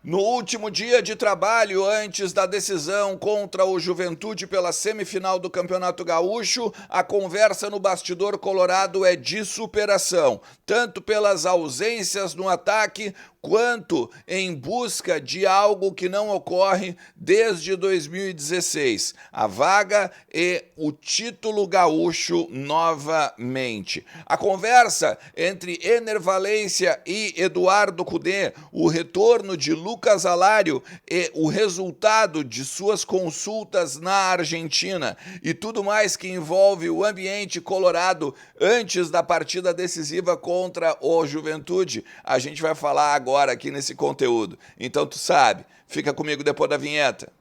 No último dia de trabalho, antes da decisão contra o Juventude pela semifinal do Campeonato Gaúcho, a conversa no bastidor colorado é de superação, tanto pelas ausências no ataque, quanto em busca de algo que não ocorre desde 2016, a vaga e o título gaúcho novamente. A conversa entre Ener Valencia e Eduardo Cudê, o retorno de Lucas Alário e o resultado de suas consultas na Argentina e tudo mais que envolve o ambiente colorado antes da partida decisiva contra o Juventude, a gente vai falar agora aqui nesse conteúdo. Então tu sabe, fica comigo depois da vinheta.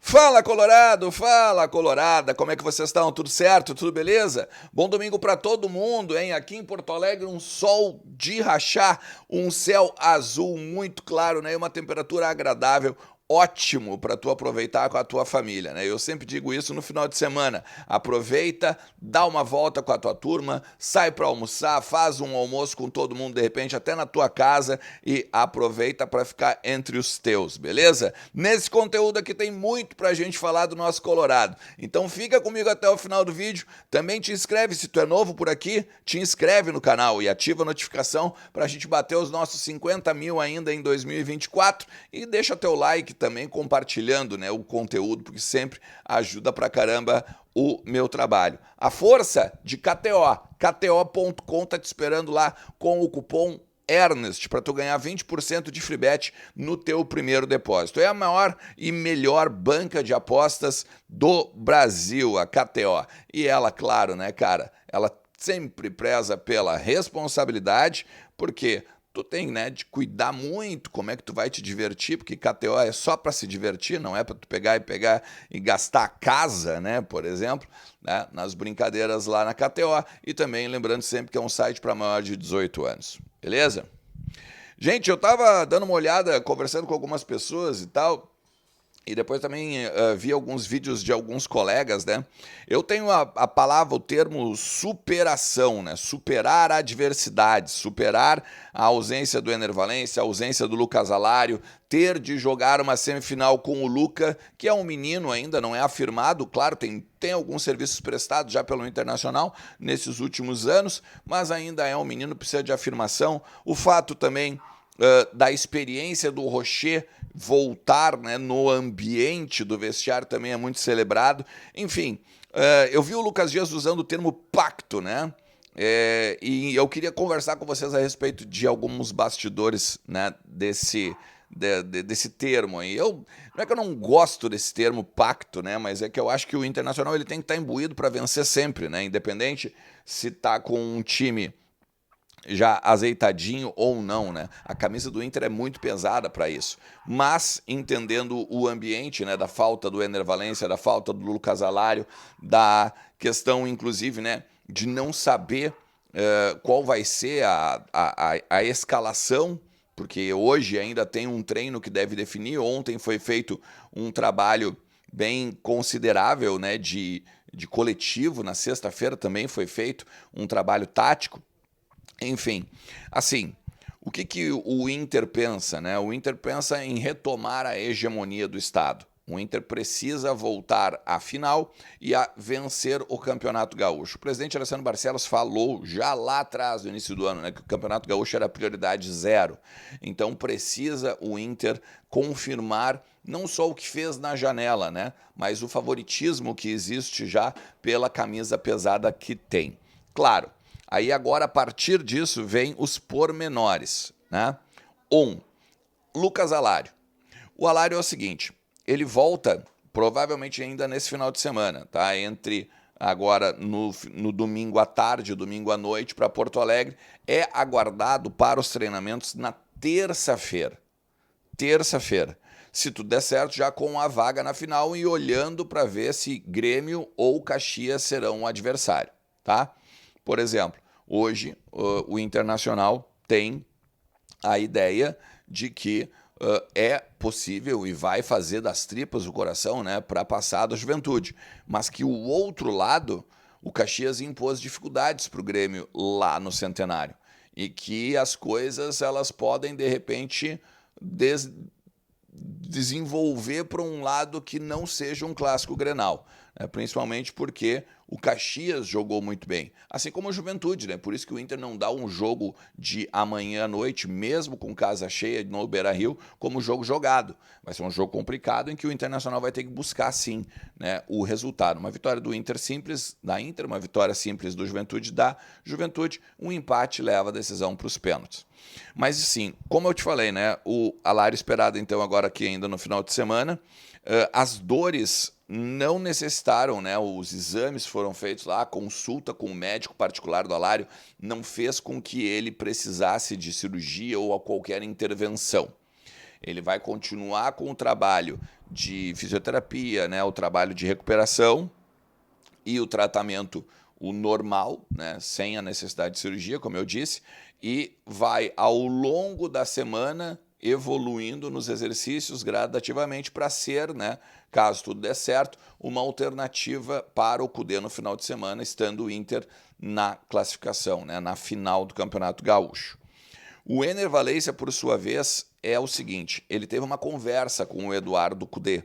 Fala Colorado, fala Colorada, como é que vocês estão? Tudo certo? Tudo beleza? Bom domingo para todo mundo, hein? Aqui em Porto Alegre um sol de rachar, um céu azul muito claro, né? E uma temperatura agradável, ótimo para tu aproveitar com a tua família, né? Eu sempre digo isso no final de semana. Aproveita, dá uma volta com a tua turma, sai para almoçar, faz um almoço com todo mundo de repente até na tua casa e aproveita para ficar entre os teus, beleza? Nesse conteúdo aqui tem muito pra gente falar do nosso Colorado. Então fica comigo até o final do vídeo. Também te inscreve se tu é novo por aqui, te inscreve no canal e ativa a notificação pra gente bater os nossos 50 mil ainda em 2024 e deixa teu like também compartilhando, né, o conteúdo, porque sempre ajuda pra caramba o meu trabalho. A força de KTO, KTO.com tá te esperando lá com o cupom Ernest para tu ganhar 20% de free bet no teu primeiro depósito. É a maior e melhor banca de apostas do Brasil, a KTO. E ela, claro, né, cara, ela sempre preza pela responsabilidade, porque tu tem, né, de cuidar muito como é que tu vai te divertir, porque KTO é só para se divertir, não é para tu pegar e gastar a casa, né, por exemplo, né, nas brincadeiras lá na KTO. E também lembrando sempre que é um site para maior de 18 anos. Beleza? Gente, eu tava dando uma olhada, conversando com algumas pessoas e tal, e depois também vi alguns vídeos de alguns colegas, né? Eu tenho a palavra, o termo superação, né? Superar a adversidade, superar a ausência do Ener Valencia, a ausência do Lucas Alário, ter de jogar uma semifinal com o Luca, que é um menino ainda, não é afirmado, claro, tem alguns serviços prestados já pelo Internacional nesses últimos anos, mas ainda é um menino, precisa de afirmação. O fato também da experiência do Rocher voltar, né, no ambiente do vestiário também é muito celebrado. Enfim, eu vi o Lucas Dias usando o termo pacto, né? E eu queria conversar com vocês a respeito de alguns bastidores, né, desse termo aí. Não é que eu não gosto desse termo pacto, né, mas é que eu acho que o Internacional ele tem que estar imbuído para vencer sempre, né, independente se tá com um time já azeitadinho ou não, né? A camisa do Inter é muito pesada para isso. Mas entendendo o ambiente, né, da falta do Ener Valencia, da falta do Lucas Alário, da questão, inclusive, né, de não saber qual vai ser a escalação, porque hoje ainda tem um treino que deve definir. Ontem foi feito um trabalho bem considerável, né, de coletivo. Na sexta-feira também foi feito um trabalho tático. Enfim, assim, o que o Inter pensa, né? O Inter pensa em retomar a hegemonia do Estado. O Inter precisa voltar à final e a vencer o Campeonato Gaúcho. O presidente Alessandro Barcelos falou já lá atrás, no início do ano, né, que o Campeonato Gaúcho era prioridade zero. Então precisa o Inter confirmar não só o que fez na janela, né, mas o favoritismo que existe já pela camisa pesada que tem. Claro, aí agora, a partir disso, vem os pormenores, né? Lucas Alário. O Alário é o seguinte, ele volta provavelmente ainda nesse final de semana, tá? Entre agora no domingo à tarde, domingo à noite para Porto Alegre, é aguardado para os treinamentos na terça-feira. Terça-feira. Se tudo der certo, já com a vaga na final e olhando para ver se Grêmio ou Caxias serão o adversário, tá? Por exemplo, hoje o Internacional tem a ideia de que é possível e vai fazer das tripas o coração, né, para passar da Juventude. Mas que o outro lado, o Caxias impôs dificuldades para o Grêmio lá no Centenário. E que as coisas elas podem, de repente, desenvolver para um lado que não seja um clássico Grenal, né? Principalmente porque o Caxias jogou muito bem, assim como a Juventude, né? Por isso que o Inter não dá um jogo de amanhã à noite, mesmo com casa cheia no Beira-Rio, como jogo jogado. Vai ser um jogo complicado em que o Internacional vai ter que buscar, sim, né, o resultado. Uma vitória do Inter simples da Inter, uma vitória simples do Juventude da Juventude, um empate leva a decisão para os pênaltis. Mas, sim, como eu te falei, né, o Alário esperado, então, agora aqui ainda no final de semana, as dores não necessitaram, né? Os exames foram feitos lá, a consulta com o médico particular do Alário não fez com que ele precisasse de cirurgia ou a qualquer intervenção. Ele vai continuar com o trabalho de fisioterapia, né? O trabalho de recuperação e o tratamento, o normal, né? Sem a necessidade de cirurgia, como eu disse, e vai, ao longo da semana, evoluindo nos exercícios gradativamente para ser, né, caso tudo der certo, uma alternativa para o Cudê no final de semana, estando o Inter na classificação, né, na final do Campeonato Gaúcho. O Ener Valencia, por sua vez, é o seguinte, ele teve uma conversa com o Eduardo Cudê,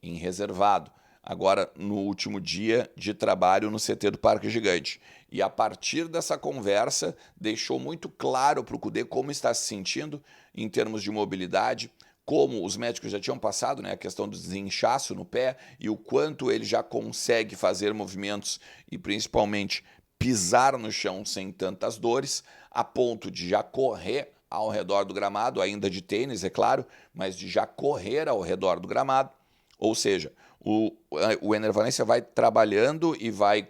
em reservado, agora no último dia de trabalho no CT do Parque Gigante. E a partir dessa conversa, deixou muito claro para o Cudê como está se sentindo em termos de mobilidade, como os médicos já tinham passado, né, a questão do desinchaço no pé e o quanto ele já consegue fazer movimentos e principalmente pisar no chão sem tantas dores, a ponto de já correr ao redor do gramado, ainda de tênis, é claro, mas de já correr ao redor do gramado. Ou seja, o Ener Valencia vai trabalhando e vai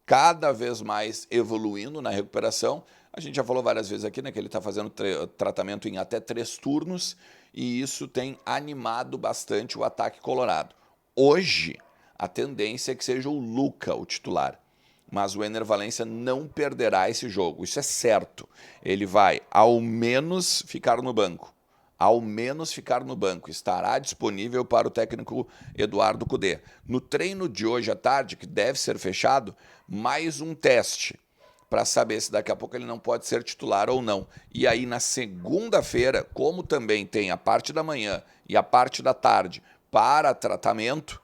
cada vez mais evoluindo na recuperação. A gente já falou várias vezes aqui, né, que ele está fazendo tratamento em até 3 turnos e isso tem animado bastante o ataque colorado. Hoje, a tendência é que seja o Luca o titular, mas o Ener Valencia não perderá esse jogo, isso é certo. Ele vai, ao menos, ficar no banco. Ao menos ficar no banco, estará disponível para o técnico Eduardo Cudê. No treino de hoje à tarde, que deve ser fechado, mais um teste para saber se daqui a pouco ele não pode ser titular ou não. E aí na segunda-feira, como também tem a parte da manhã e a parte da tarde para tratamento,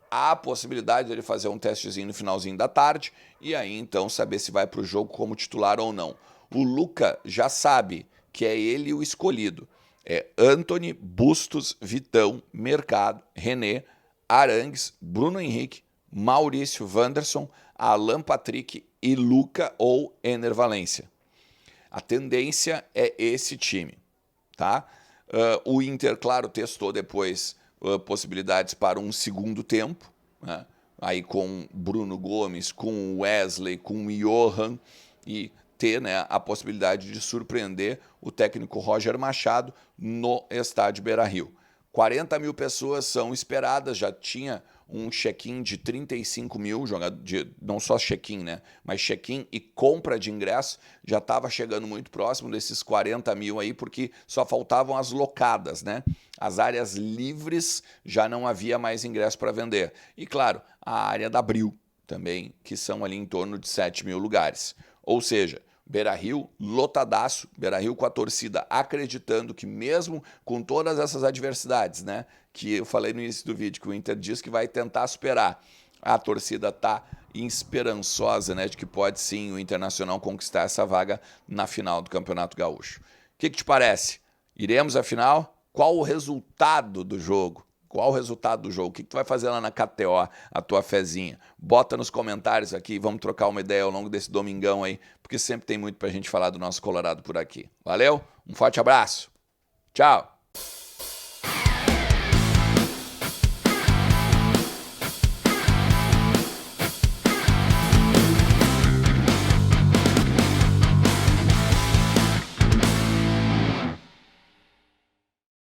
há a possibilidade dele fazer um testezinho no finalzinho da tarde e aí então saber se vai para o jogo como titular ou não. O Luca já sabe que é ele o escolhido. É Antony, Bustos, Vitão, Mercado, René, Arangues, Bruno Henrique, Maurício, Wanderson, Alan Patrick e Luca ou Ener Valencia. A tendência é esse time, tá? O Inter, claro, testou depois possibilidades para um segundo tempo, né? Aí com Bruno Gomes, com Wesley, com Johan e ter, né, a possibilidade de surpreender o técnico Roger Machado no estádio Beira-Rio. 40 mil pessoas são esperadas, já tinha um check-in de 35 mil, não só check-in, né, mas check-in e compra de ingresso, já estava chegando muito próximo desses 40 mil aí, porque só faltavam as locadas, né? As áreas livres já não havia mais ingresso para vender. E claro, a área da Abril também, que são ali em torno de 7 mil lugares. Ou seja, Beira-Rio lotadaço, Beira-Rio com a torcida acreditando que mesmo com todas essas adversidades, né, que eu falei no início do vídeo, que o Inter diz que vai tentar superar, a torcida está esperançosa, né, de que pode sim o Internacional conquistar essa vaga na final do Campeonato Gaúcho. O que te parece? Iremos à final? Qual o resultado do jogo? Qual o resultado do jogo? O que tu vai fazer lá na KTO, a tua fezinha? Bota nos comentários aqui, vamos trocar uma ideia ao longo desse domingão aí, porque sempre tem muito pra gente falar do nosso Colorado por aqui. Valeu? Um forte abraço. Tchau.